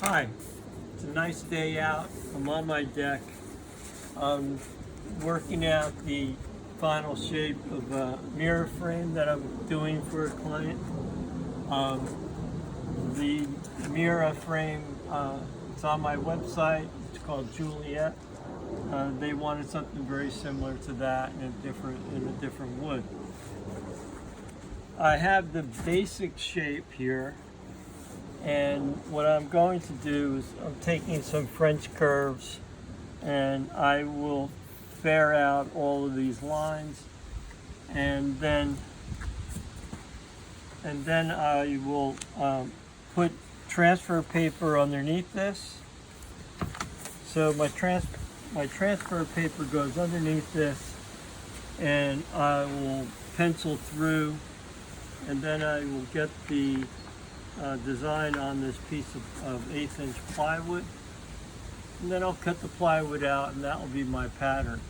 Hi, it's a nice day out. I'm on my deck. I'm working out the final shape of a mirror frame that I'm doing for a client. The mirror frame, it's on my website. It's called Juliette. They wanted something very similar to that in a different wood. I have the basic shape here. And what I'm going to do is I'm taking some French curves and I will fair out all of these lines, and then I will put transfer paper underneath this. So my transfer paper goes underneath this, and I will pencil through, and then I will get the design on this piece of 1/8 inch plywood, and then I'll cut the plywood out, and that will be my pattern.